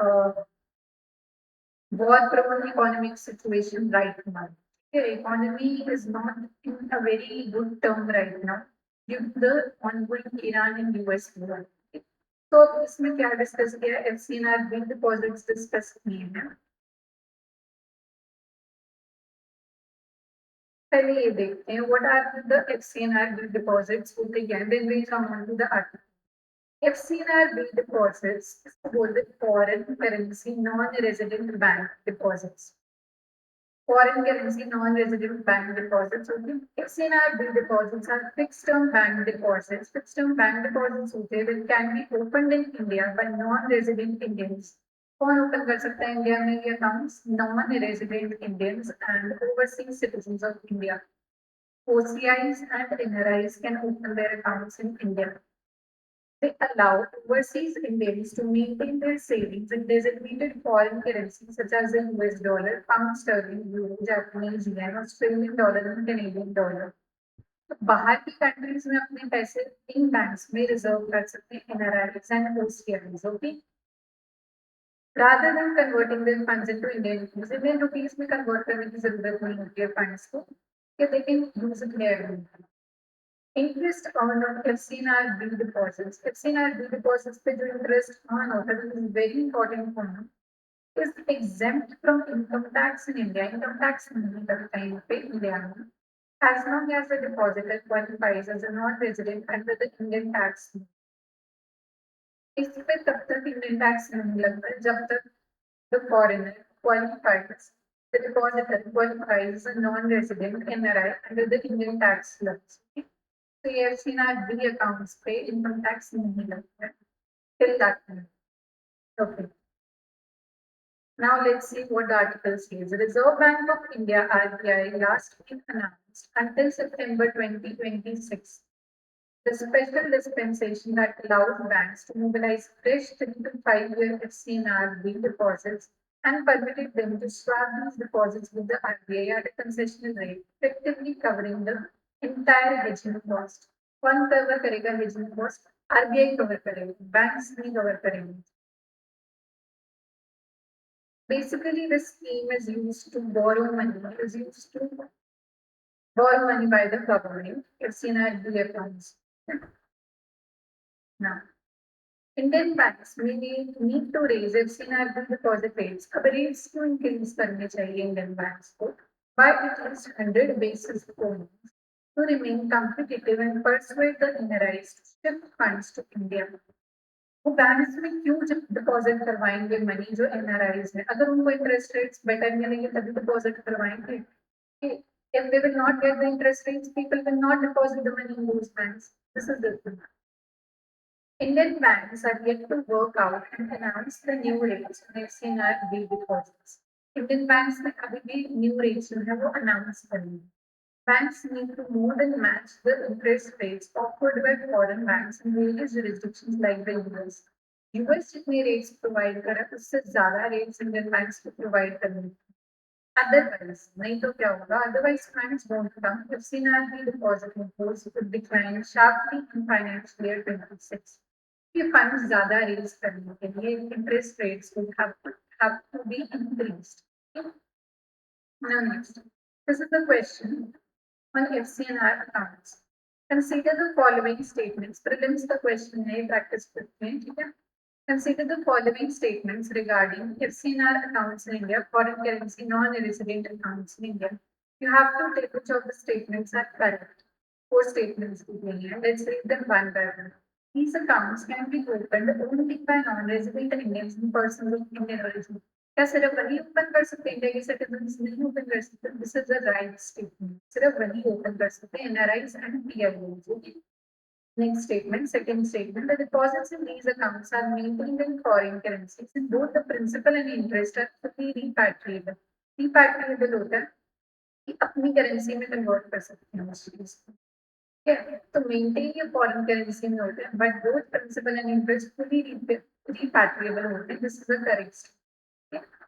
Speaker 1: war-prone economic situation right now. The economy is not in a very good term right now due to the ongoing Iran and US war. So इसमें क्या डिस्कस किया? FCNR bill deposits discuss किए हैं. पहले ये देखते हैं what are the FCNR bill deposits होते हैं, then we come on to the article. FCNR bill deposits is बोलते foreign currency non-resident bank deposits. Foreign currency non-resident bank deposits होते हैं. FCNR bill deposits are fixed term bank deposits. Fixed term bank deposits होते हैं that can be opened in India by non-resident Indians. कौन open कर सकता है India में ये accounts? Non resident Indians and overseas citizens of India. OCIs and NRIs can open their accounts in India. They allow overseas Indians to maintain their savings in designated foreign currencies such as the US dollar, pound sterling, euro, Japanese yen, Australian dollar and Canadian dollar. तो बाहर की countries में अपने पैसे इन banks में reserve कर सकते हैं NRIs and OCIs. Okay. Rather than converting their funds into Indian rupees में convert करने की जरूरत नहीं होती है funds को, कि they can use it there. Interest on FCNR bill deposits. FCNR bill deposits पे जो interest on होता है, this is very important point, is exempt from income tax in India. Income tax नहीं लगता है यहाँ पे इंडिया में, as long as the depositor qualifies as a non-resident under the Indian tax law. इस पे तब तक इंडियन टैक्स नहीं लगता जब तक the foreigner qualifies, the depositor qualifies as a non-resident NRI under the Indian tax laws. So you have seen our B accounts पे income tax नहीं लगता है till that time. Okay. Now let's see what the article says. The Reserve Bank of India (RBI) last week announced until September 2026 The special dispensation that allows banks to mobilize fresh 3 to 5 year FCNRB deposits and permitted them to swap these deposits with the RBI at a concessional rate, effectively covering the entire hedging cost. कौन cover करेगा hedging cost? RBI cover करेगा, banks नहीं cover करेंगे. Basically, this scheme is used to borrow money, by the government. FCNRB accounts. Now, Indian banks may need to raise FCNRB deposit rates. अब rates क्यों increase करने चाहिए Indian banks को by at least 100 basis points to remain competitive and persuade the NRIs to shift funds to India. वो banks में क्यों deposit करवाएंगे money जो एनआरआईज है? अगर उनको इंटरेस्ट रेट्स बेटर मिलेंगे तभी डिपॉजिट करवाएंगे. If they will not get the interest rates, people will not deposit the money in those banks. This is the thing. Indian banks are yet to work out and announce the new rates on FCNRB deposits. Indian banks में अभी भी new rates जो है वो announce करेंगे. Banks need to more than match the interest rates offered by foreign banks in various jurisdictions like the US. US जितने rates provide करा उससे ज़्यादा rates Indian banks को provide करने. Otherwise, नहीं तो क्या होगा? Otherwise, banks won't come. FCNRB deposit inflows would decline sharply in financial year 26. ये funds ज़्यादा raise करने के लिए interest rates would have to be increased. Okay? Now next, this is the question on FCNR accounts. Consider the following statements. Prelims the question है practice करते हैं, ठीक है? Consider the following statements regarding FCNR accounts in India, foreign currency non-resident accounts in India. You have to take which of the statements are correct. 4 statements given here. Let's read them one by one. These accounts can be opened only by non-resident Indians and persons of Indian origin. क्या सिर्फ वही open कर सकते हैं? India के citizens नहीं open कर सकते? This is the right statement. सिर्फ वही ओपन कर सकते हैं NRIs and PIB. Next statement, second statement, the deposits in these accounts are maintained in foreign currencies and both the principal and interest are fully repatriable. Repatriable होता है कि अपनी currency में कन्वर्ट कर सकते हैं उस चीज को. ठीक है, तो मेंटेन ये फॉरेन करेंसी में होते हैं but both principal and interest fully repatriable होते हैं. This is the correct statement.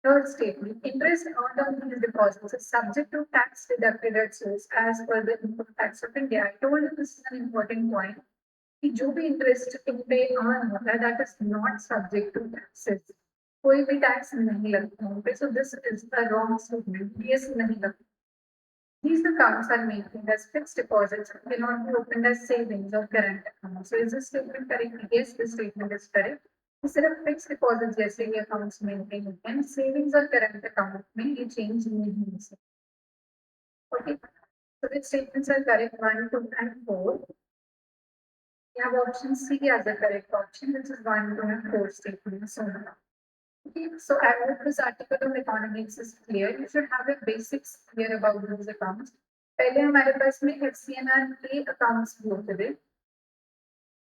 Speaker 1: Third statement, interest earned on these deposits is subject to tax deducted at source as per the income tax of India. I told you this is an important point. कि जो भी interest इन पे earn होता है, that is not subject to taxes. कोई भी tax नहीं लगता उन पे. So this is the wrong statement. Yes नहीं लगता. These accounts are maintained as fixed deposits and cannot be opened as savings or current accounts. So is this statement correct? Yes, this statement is correct. सिर्फ fix deposit जैसे ही accounts maintain होते हैं, savings और current account में ये change नहीं हो सकता. Okay, so the statements are correct 1, 2 and 4. We have option C as the correct option, which is 1, 2 and 4 statements. Okay, so I hope this article of economics is clear. You should have a basics clear about these accounts. पहले हमारे पास में FCNR के accounts भी होते थे,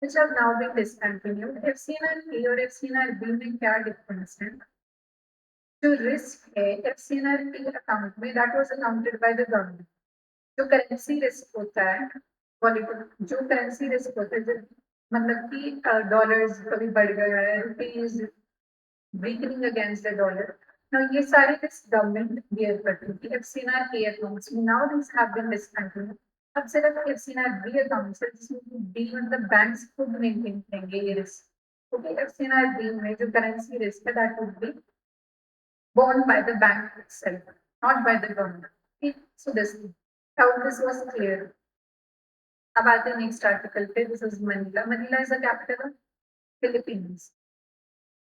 Speaker 1: which have now been discontinued. FCNR A और FCNR B में क्या difference है? जो risk है FCNR A account में, that was accounted by the government. जो currency risk होता है, जो currency risk होता है, मतलब कि dollars कभी बढ़ गया है, rupees weakening against the dollar. Now ये सारे risk government bear करती थी FCNR A accounts में. Now these have been discontinued. अब सिर्फ FCNR अकाउंट से जिसमें बी मतलब बैंक्स खुद मेंटेन करेंगे ये रिस्क. ओके, FCNR में जो करेंसी रिस्क है that would be borne by the bank itself, not by the government. Okay, so this was clear. अब आते हैं नेक्स्ट आर्टिकल पे. This is Manila. Manila is the capital of Philippines.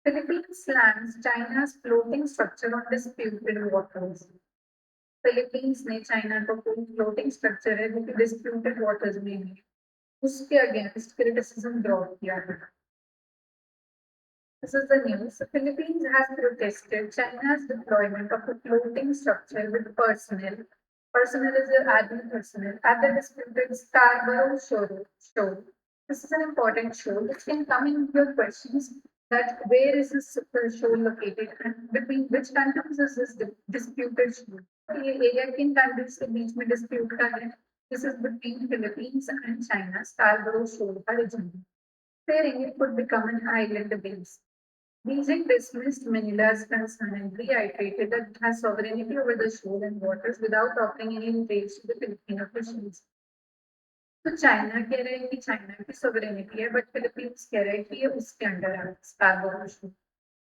Speaker 1: Philippines lands China's floating structure on disputed waters. Philippines ने China को कोई floating structure है जो कि डिस्प्यूटेड वाटर्स में है, उसके अगेंस्ट क्रिटिसिज्म ड्रॉप किया है. This is the news. The Philippines has protested China's deployment of a floating structure with personnel. Personnel is the army personnel at the disputed Scarborough shore. This is an important shore which can come in your questions. That where is this shore located and between which countries is this disputed shore? ये area किन countries के बीच में dispute का है? This is between Philippines and China. Scarborough Shoal origin. Fearing it could become an island base. Beijing dismissed Manila's concern and reiterated that it has sovereignty over the shoal and waters without offering any trades to the Philippine officials. तो China कह रहे हैं कि China की sovereignty है, but Philippines कह रहे हैं कि ये उसके अंडर है, Scarborough Shoal.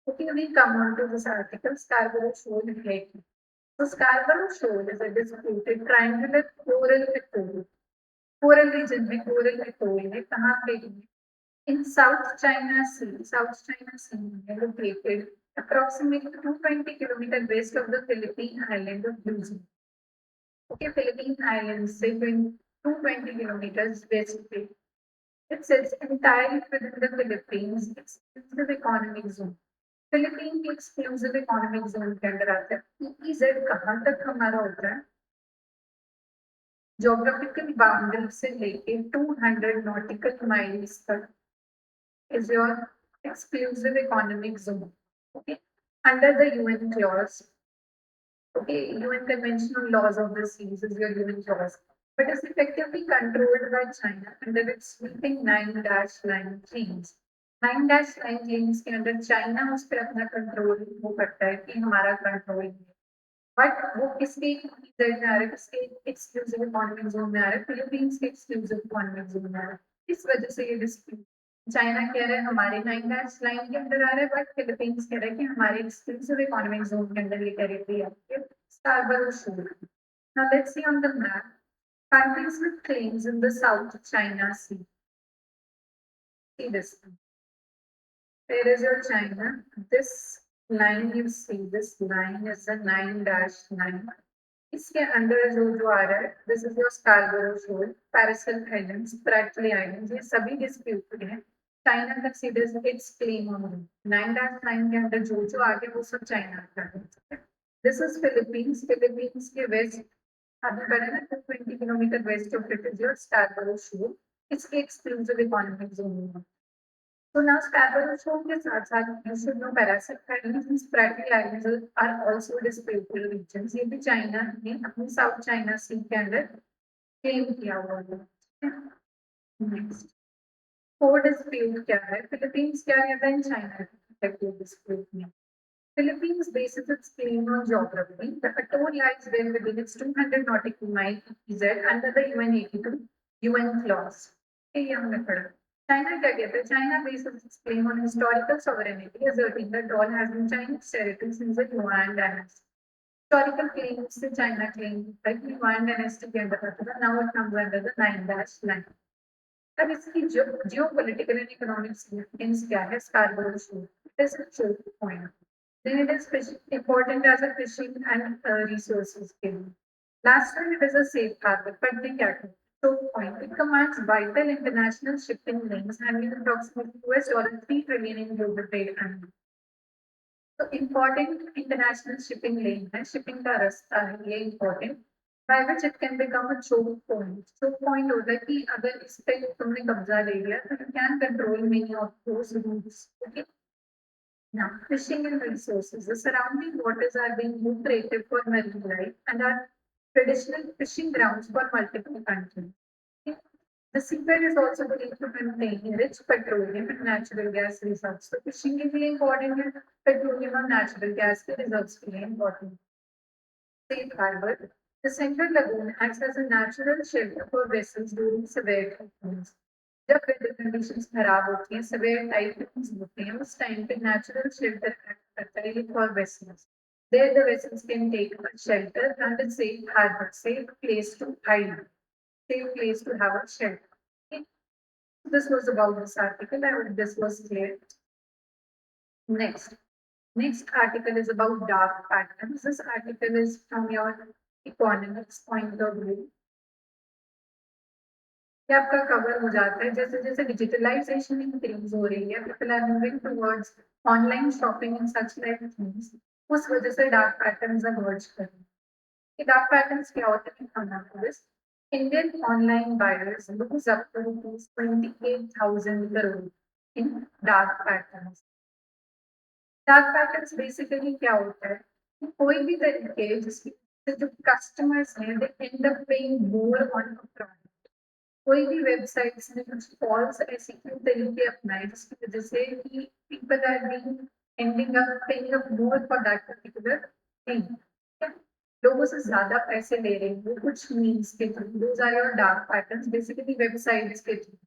Speaker 1: Okay, we come on to this article, Scarborough Shoal Lake. So Scarborough Shoal is a disputed triangular coral atoll. Coral region में coral atoll है, कहाँ पे है? In South China Sea located approximately 220 kilometers west of the Philippine island of Luzon. Okay, Philippine Islands से 220 kilometers west पे. It sits entirely within the Philippines exclusive economic zone. Philippine की exclusive economic zone के अंदर आता है. EEZ कहाँ तक हमारा होता है? ज्योग्राफिकल बाउंड्री से लेके 200 नॉटिकल माइल्स तक is your exclusive economic zone. Okay, under the UN clause. Okay, UN Convention on Laws of the Seas is your UN clause, but is effectively controlled by China under its sweeping 9-line claims. 9-line claims के अंदर China उस पर अपना control वो करता है कि हमारा कंट्रोल है, बट वो किसके में आ रहा है, किसके एक्सक्लूसिव इकोनॉमिक जोन में आ रहा है? फिलीपींस के एक्सक्लूसिव इकोनॉमिक जोन में आ रहा है. इस वजह से ये डिस्प्यूट. चाइना कह रहा है हमारे 9-line के अंदर आ रहा है, बट फिलीपींस कह रहा है कि हमारे एक्सक्लूसिव इकोनॉमिक जोन के अंदर ये टेरिटरी आती है. Scarborough Shoal. Now let's see on the map countries with claims in the South China Sea. See this one. There is your China. This line you see, this line is the 9-line. इसके अंदर जो आ रहा है, this is your Scarborough Shoal, Paracel Islands, Spratly Islands, ये सभी disputed हैं. China considers its claim on them. 9-line के अंदर जो आ गया वो सब चाइना का है. This is Philippines. Philippines के west अभी बढ़े ना 220 kilometre west of it is your Scarborough Shoal. इसके exclusive economic zone में. So now Scarborough Shoal के साथ साथ you should know Paracel Islands and Spratly Islands are also disputed regions. ये भी चाइना ने अपनी South China Sea के अंदर claim किया हुआ है. Next, core dispute क्या है? Philippines क्या कहता है China dispute में? Philippines bases its claim on geography. The atoll lies well within its 200 nautical mile EEZ under the UN 82 UN clause. China क्या कहता है? China bases its claim on historical sovereignty, asserting that atoll has been Chinese territory since the Yuan dynasty. Historical claims से China claim like Yuan dynasty के अंदर आता था. Now it comes under the 9-line. अब इसकी geopolitical and economic significance क्या है? Scarborough Shoal. It is a choke point. Then it is important as a fishing and resources game. Last one, it is a safe harbor, but they get choke point. It commands vital international shipping lanes handling approximately $3 trillion in global trade annually. So important international shipping lane है, shipping का रास्ता है, ये important. By which it can become a choke point. Choke point होता है कि अगर इस पे तुमने कब्जा ले लिया, तो you can control many of those routes. Okay. Now, fishing and resources. The surrounding waters are being lucrative for marine life and are traditional fishing grounds for multiple countries. The seabed is also believed to contain rich petroleum and natural gas reserves. So, fishing is really important. Petroleum and natural gas reserves are really important. Safe harbor. The central lagoon acts as a natural shelter for vessels during severe typhoons. जब weather conditions खराब होती हैं, severe typhoons होते हैं, उस time पे natural shelter act करता है for vessels. There the vessels can take a shelter and a safe harbor, safe place to hide, safe place to have a shelter. Okay. This was about this article. I hope this was clear. Next article is about dark patterns. This article is from your economics point of view. ये आपका cover हो जाता है. जैसे जैसे digitalisation increase हो रही है, people are moving towards online shopping and such like things, उस वजह से डार्क पैटर्न्स इमर्ज कर रहे हैं. ये डार्क पैटर्न्स क्या होते हैं? खाना this Indian online buyers lose up to ₹28,000 crore in dark patterns. Dark patterns basically क्या होता है? कोई भी तरीके जिसकी So the customers हैं, they end up paying more on a product. कोई भी वेबसाइट्स ने कुछ फॉल्स ऐसे क्यों तरीके अपनाए जिसकी वजह से कि people are being ending up paying up more for that particular thing. क्या लोगों से ज्यादा पैसे ले रहे हैं कुछ मीन्स के through. Those are your dark patterns, basically websites के through.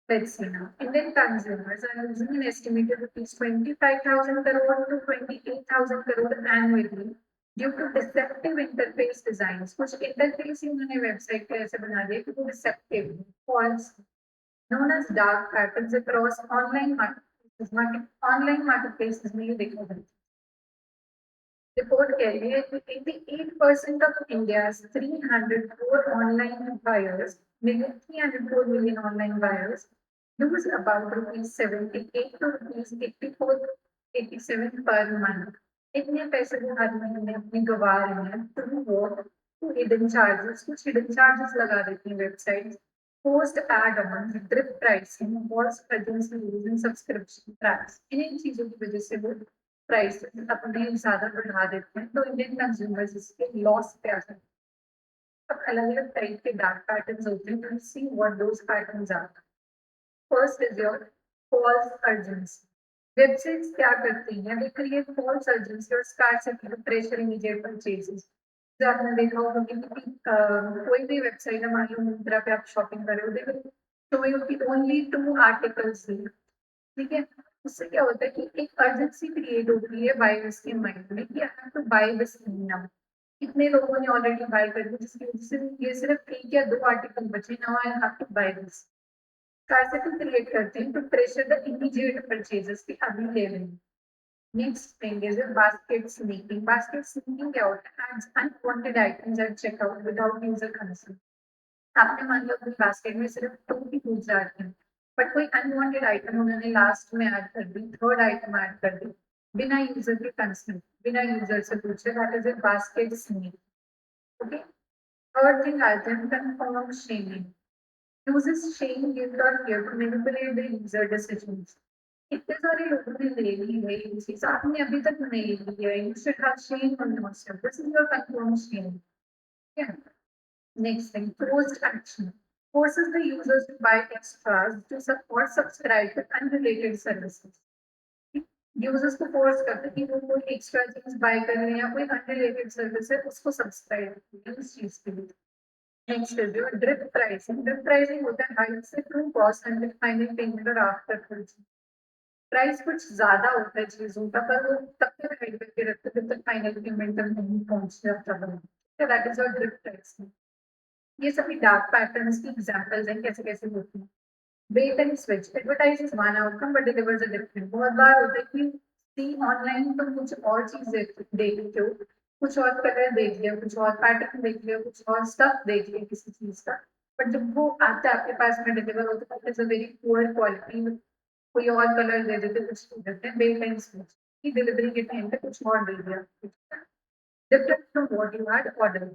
Speaker 1: Let's see now. Indian consumers are losing an estimated rupees 25,000 crore to 28,000 crore annually due to deceptive interface designs. कुछ interface ही उन्होंने website पे ऐसे बना दिया कि वो deceptive, false, known as dark patterns across online marketplaces. Online marketplaces में ये देखा गया. Report कह रही है कि 88% of India's 300 crore online buyers, 304 million online buyers, lose about rupees 78 to rupees 84 87 per month. इतने पैसे वो हर महीने अपने गवा रहे हैं through what to hidden charges. कुछ हिडन चार्जेस लगा देती हैं website. Post add on drip pricing, false urgency using subscription traps. इन्हीं चीजों की वजह से वो प्राइस अपने ज्यादा बढ़ा देते हैं तो इंडियन कंज्यूमर्स इसके लॉस पे आ जाते हैं. अब अलग अलग टाइप के डार्क पैटर्न्स होते हैं. To see what those patterns are. First is your false urgency. Websites क्या करती हैं? दे क्रिएट फॉल्स अर्जेंसी और स्कार्सिटी, प्रेशर, इमीडिएट परचेजेस. जो आपने देखा होगा कि कोई भी वेबसाइट है, मान लो मिंत्रा पे आप शॉपिंग कर रहे हो, देखो शो यू की ओनली 2 आर्टिकल्स. ठीक है, उससे क्या होता है कि एक अर्जेंसी क्रिएट होती है बायर्स के माइंड में कि I have to buy this now. कितने लोगों ने ऑलरेडी बाय कर दिया जिसकी वजह से ये सिर्फ 1 या 2 आर्टिकल बचे. Now I have to buy this. Scarcity create करते हैं to pressure the immediate purchases की अभी ले लें. Next thing is basket sneaking. Basket sneaking क्या होता है? Adds unwanted items at checkout without user consent. आपने मान लो अपनी बास्केट में सिर्फ 2 ही फूड्स आते हैं, बट कोई अनवांटेड आइटम उन्होंने लास्ट में ऐड कर दी, थर्ड आइटम ऐड कर दी बिना यूजर के कंसेंट, बिना यूजर से पूछे. That is a basket sneak. Okay. Third thing आते हैं confirm shaming. uses shame, guilt or fear to manipulate the user decisions. इतने सारे लोगों ने ले ली है ये चीज, आपने अभी तक नहीं ली है. You should have shame on yourself. This is your confirmed shame. Yeah. Next thing, forced action. Forces the users to buy extras to support subscribe to unrelated services. Users को फोर्स करते कि वो कोई एक्स्ट्रा चीज bye कर रहे हैं या कोई अनरिलेटेड सर्विस है उसको सब्सक्राइब करें उस चीज के लिए. Next is your drip pricing. Drip pricing होता है हाई से through cost and final payment और आफ्टर परचेज. प्राइस कुछ ज्यादा होता है चीजों का पर वो तब तक हाइड करके रखते हैं जब तक फाइनल पेमेंट तक नहीं पहुंच जाता है. That is your drip pricing. ये सभी डार्क पैटर्न्स की एग्जांपल्स हैं कैसे कैसे होती हैं. Wait and switch. Advertises one outcome but delivers a different. बहुत बार होता है कि सी ऑनलाइन तो कुछ और चीज देख लेते हो, कुछ और कलर देख लिया, कुछ और पैटर्न देख लिया, कुछ और स्टफ देख लिया किसी चीज का, बट जब वो आता है आपके पास में डिलीवर होता है it's a very poor quality. कोई और कलर दे देते, कुछ दे देते हैं. वेट एंड स्विच की डिलीवरी के टाइम पे कुछ और दे दिया, different from what you had order.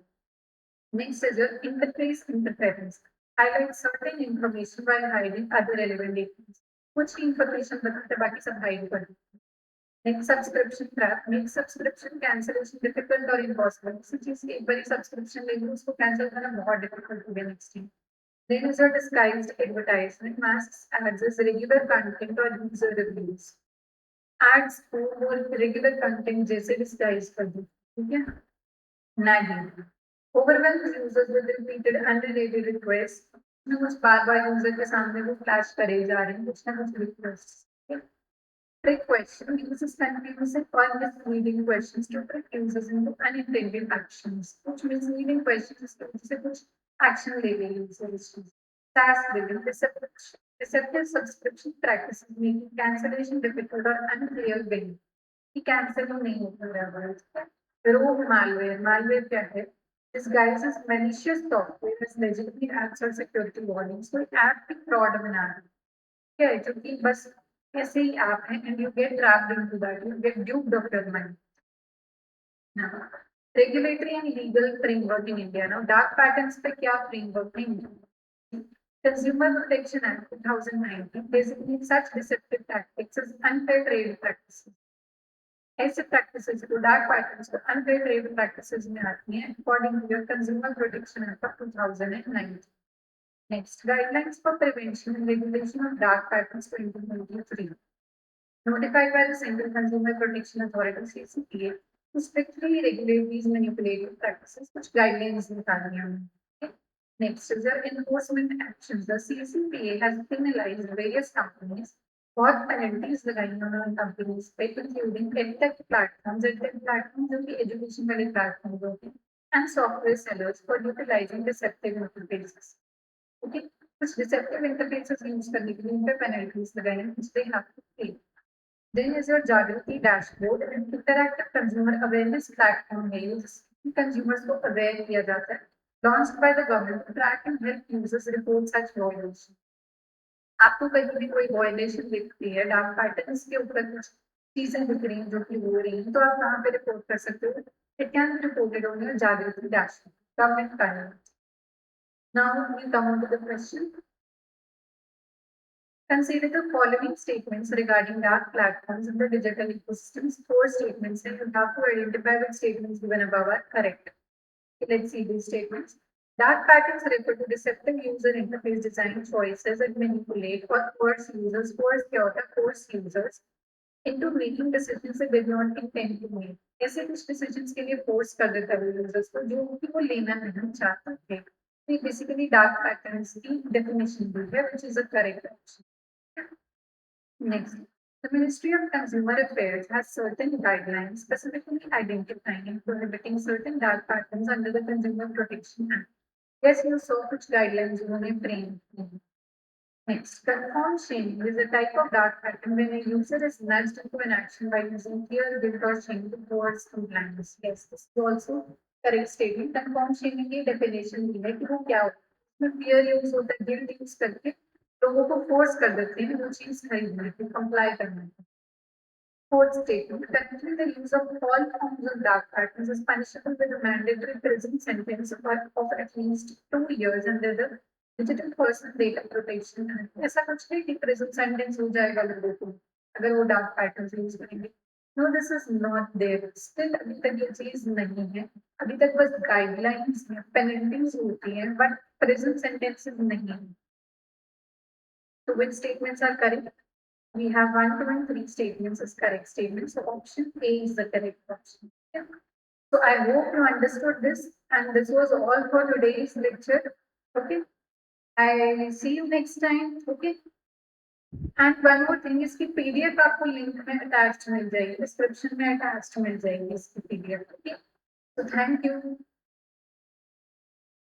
Speaker 1: Next is your interface interference. Highlight certain information while hiding other relevant details. कुछ information बताते बाकी सब hide कर देते. Next, subscription trap. Make subscription cancellation difficult or impossible. किसी चीज की एक बारी subscription ले ली उसको cancel करना बहुत difficult हो गया next time. Then is your disguised advertisement. Masks ads as regular content or user reviews. Ads को regular content जैसे disguise कर दो. ठीक है? Nagging. Overwhelms users with repeated unrelated requests. कुछ बार बार यूजर के सामने वो फ्लैश करे जा रहे हैं कुछ ना कुछ request. Trick question uses confusing or misleading questions to trick users into unintended actions. कुछ misleading questions की वजह से कुछ action ले ले users. SaaS billing, deceptive subscription practices making cancellation difficult or unclear billing. कि cancel ही नहीं होता बराबर. Rogue malware. Malware क्या है? Disguises malicious software as legitimate apps or security warnings. कोई ऐप की फ्रॉड बना रही क्या है जो कि बस ऐसे ही ऐप है and you get trapped into that. You get duped of your money. Now, regulatory and legal framework in India. Now, dark patterns पे क्या framework है India? Consumer Protection Act 2019 designates such deceptive tactics as unfair trade practices. ऐसे practices को dark patterns को unfair trade practices में आती हैं according to your consumer protection act of 2019. Next, guidelines for prevention and regulation of dark patterns 2023. Notified by the Central Consumer Protection Authority (CCPA) to strictly regulate these manipulative practices, which guidelines निकालनी हैं. Okay? Next is the enforcement actions. The CCPA has penalized various companies. बहुत penalties लगाई उन्होंने companies पे, including edtech platforms जो कि education वाले platforms होते हैं, and software sellers for utilizing deceptive interfaces. Okay, कुछ deceptive interfaces use करने के लिए उन पे penalties लगाई हैं, which they have to pay. Then is your Jagriti dashboard and interactive consumer awareness platform है ये जिससे consumers को aware किया जाता है. Launched by the government to track and help users report such violations. आपको कहीं भी कोई वायलेशन दिखती है, डार्क पैटर्न्स के ऊपर कुछ चीजें दिख रही हैं जो कि हो रही हैं, तो आप कहाँ पे रिपोर्ट कर सकते हो? It can be reported on your Jagriti dashboard. Government का है. Now we come on to the question. Consider the following statements regarding dark platforms in the digital ecosystems. 4 statements, and you have to identify which statements given above are correct. Let's see these statements. Dark patterns refer to deceptive user interface design choices that manipulate or force users into making decisions they did not intend to make. ऐसे कुछ decisions के लिए force कर देता है users को जो कि वो लेना नहीं चाहते थे. तो basically dark patterns की definition दी है, which is a correct option. Next, the Ministry of Consumer Affairs has certain guidelines specifically identifying and prohibiting certain dark patterns under the Consumer Protection Act. Yes, you saw which guidelines उन्होंने frame की. Next, confirmed shaming is a type of dark pattern when a user is nudged into an action by using fear, guilt, or shame towards compliance. Yes, this is also correct statement. Confirmed shaming की definition दी है कि वो क्या होता है. इसमें fear use होता है, guilt use करके लोगों को force कर देते हैं वो चीज खरीदने की, comply करने की. Fourth statement, currently the use of all forms of dark patterns is punishable with a mandatory prison sentence of at least 2 years under the Digital Personal Data Protection Act. ऐसा कुछ नहीं कि prison sentence हो जाएगा लोगों को अगर वो dark patterns use करेंगे. No, this is not there. Still अभी तक ये चीज नहीं है. अभी तक बस guidelines में penalties होती हैं, but prison sentences नहीं है. So which statements are correct? We have 1, 2, and 3 statements as correct statements. So option A is the correct option. Yeah. So I hope you understood this, and this was all for today's lecture. Okay. I see you next time. Okay. And one more thing is कि PDF आपको link में attached मिल जाएगी, description में attached मिल जाएगी इसकी PDF. Okay. So thank you.